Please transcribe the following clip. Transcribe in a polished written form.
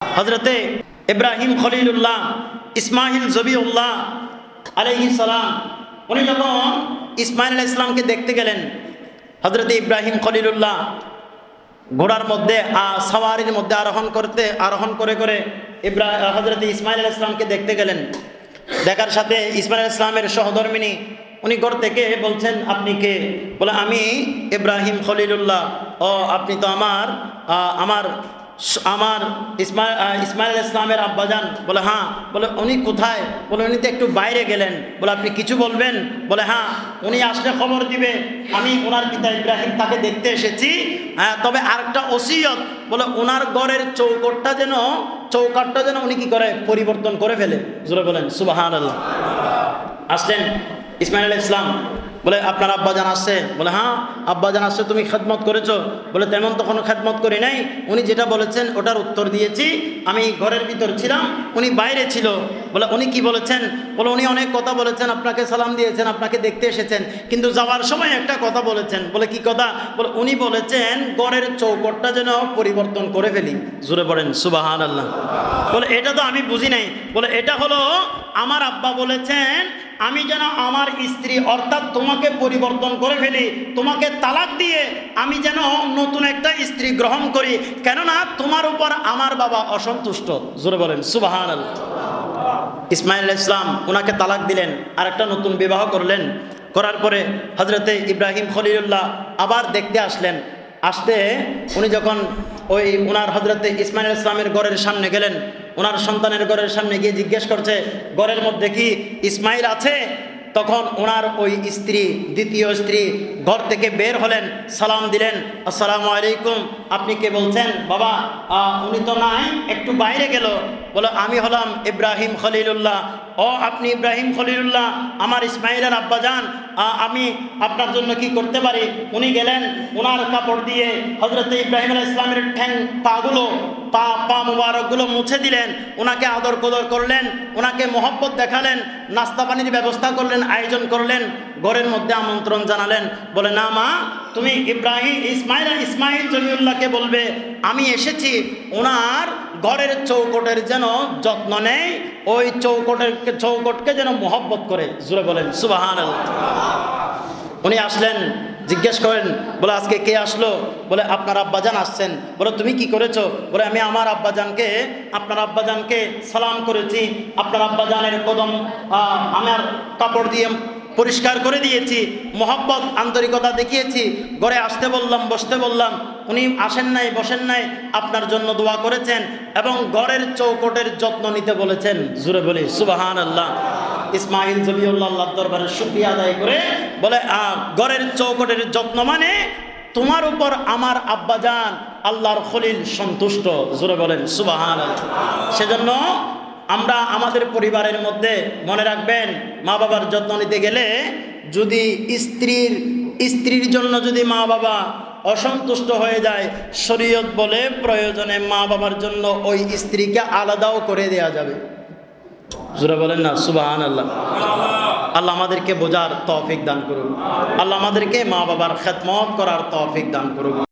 হযরতে ইব্রাহিম খলিলুল্লাহ ইসমাইল জবিউল্লাহ আলাইহিস সালাম উনি যখন ইসমাইল আলাইহিস সালামকে দেখতে গেলেন, হযরতে ইব্রাহিম খলিলুল্লাহ ঘোড়ার মধ্যে সাওয়ারির মধ্যে আরোহণ করে হযরতে ইসমাইল আলাইহিস সালামকে দেখতে গেলেন। দেখার সাথে ইসমাইল আলাইহিস সালামের সহধর্মিনী উনি ঘর থেকে বলছেন, আপনি কে? বলে, আমি ইব্রাহিম খলিলুল্লাহ। ও, আপনি তো আমার ইসমাইল আলাইহিস সালামের আব্বাজান। বলে, হ্যাঁ। বলে, উনি কোথায়? বলে, উনি তো একটু বাইরে গেলেন। বলে, আপনি কিছু বলবেন? বলে, হ্যাঁ, উনি আসলে খবর দিবে, আমি ওনার পিতা ইব্রাহিম তাকে দেখতে এসেছি। হ্যাঁ, তবে আরেকটা ওসিয়ত, বলে ওনার ঘরের চৌকাঠটা যেন উনি কি করে পরিবর্তন করে ফেলে। জোরে বলেন সুবহানাল্লাহ। আসলেন ইসমাইল আলাইহিস সালাম, বলে, আপনার আব্বাজান আসছে? বলে, হ্যাঁ, আব্বাজান আসছে। তুমি খেদমত করেছো? বলে, তেমন তো কোনো খেদমত করি নাই, উনি যেটা বলেছেন ওটার উত্তর দিয়েছি। আমি ঘরের ভিতর ছিলাম, উনি বাইরে ছিল। বলে, উনি কি বলেছেন? বলে, উনি অনেক কথা বলেছেন, আপনাকে সালাম দিয়েছেন, আপনাকে দেখতে এসেছেন, কিন্তু যাওয়ার সময় একটা কথা বলেছেন। বলে, কি কথা? বলে, উনি বলেছেন ঘরের চৌকটটা যেন পরিবর্তন করে ফেলি। জোরে পড়েন সুবহানাল্লাহ। বলে, এটা তো আমি বুঝি নাই। বলে, এটা হলো আমার আব্বা বলেছেন আমি যেন আমার স্ত্রী অর্থাৎ তোমাকে পরিবর্তন করে ফেলি, তোমাকে তালাক দিয়ে আমি যেন নতুন একটা স্ত্রী গ্রহণ করি, কেননা তোমার উপর আমার বাবা অসন্তুষ্ট। জোরে বলেন সুবহানাল্লাহ। ইসমাইল আলাইহিস সালাম ওনাকে তালাক দিলেন, আর একটা নতুন বিবাহ করলেন। করার পরে হযরতে ইব্রাহিম খলিলুল্লাহ আবার দেখতে আসলেন। আসতে উনি যখন ওনার হযরতে ইসমাইল আলাইহিস সালামের ঘরের সামনে গেলেন, ওনার সন্তানের ঘরের সামনে গিয়ে জিজ্ঞেস করছে, ঘরের মধ্যে কি ইসমাইল আছে? তখন ওনার ওই স্ত্রী, দ্বিতীয় স্ত্রী ঘর থেকে বের হলেন, সালাম দিলেন, আসসালামু আলাইকুম, আপনি কে বলছেন? বাবা, উনি তো নাই, একটু বাইরে গেল। বলে, আমি হলাম ইব্রাহিম খলিলুল্লাহ। ও, আপনি ইব্রাহিম খলিলুল্লাহ, আমার ইসমাইলের আব্বাজান, আমি আপনার জন্য কি করতে পারি? উনি গেলেন, ওনার কাপড় দিয়ে হযরতে ইব্রাহিম আলাইহিস সালামের পা মুবারকগুলো মুছে দিলেন, ওনাকে আদর কদর করলেন, ওনাকে মহব্বত দেখালেন, নাস্তা পানির ব্যবস্থা করলেন, আয়োজন করলেন, ঘরের মধ্যে আমন্ত্রণ জানালেন। বলে, না মা, তুমি ইসমাইল জমিউল্লাহকে বলবে আমি এসেছি, ওনার ঘরের চৌকটের যেন যত্ন নেই, ওই চৌকটকে যেন মহব্বত করে। জোরে বলেন সুবহানাল্লাহ। উনি আসলেন, জিজ্ঞেস করেন, বলে, আজকে কে আসলো? বলে, আপনার আব্বাজান আসছেন। বলে, তুমি কি করেছো? বলে, আমি আপনার আব্বাজানকে সালাম করেছি, আপনার আব্বাজানের কদম আমার কাপড় দিয়ে পরিষ্কার করে দিয়েছি, মহব্বত আন্তরিকতা দেখিয়েছি, ঘরে আসতে বললাম, বসতে বললাম, উনি আসেন নাই, বসেন নাই, আপনার জন্য দোয়া করেছেন এবং ঘরের চৌকটের যত্ন নিতে বলেছেন। জোরে বলি সুবহানাল্লাহ। ইসমাইল জবিউল্লাহ আল্লাহর দরবারে শুকরিয়া আদায় করে বলে, ঘরের চৌকটের যত্ন মানে তোমার উপর আমার আব্বাজান আল্লাহর খলিল সন্তুষ্ট। জোরে বলেন সুবহানাল্লাহ। সেজন্য আমরা আমাদের পরিবারের মধ্যে মনে রাখবেন, মা বাবার যত্ন নিতে গেলে যদি স্ত্রীর জন্য যদি মা বাবা অসন্তুষ্ট হয়ে যায়, শরীয়ত বলে প্রয়োজনে মা বাবার জন্য ওই স্ত্রীকে আলাদাও করে দেয়া যাবে। জোরে বলেন না সুবহানাল্লাহ। আল্লাহ আমাদেরকে বোঝার তৌফিক দান করুন, আল্লাহ আমাদেরকে মা বাবার খেদমত করার তৌফিক দান করুন।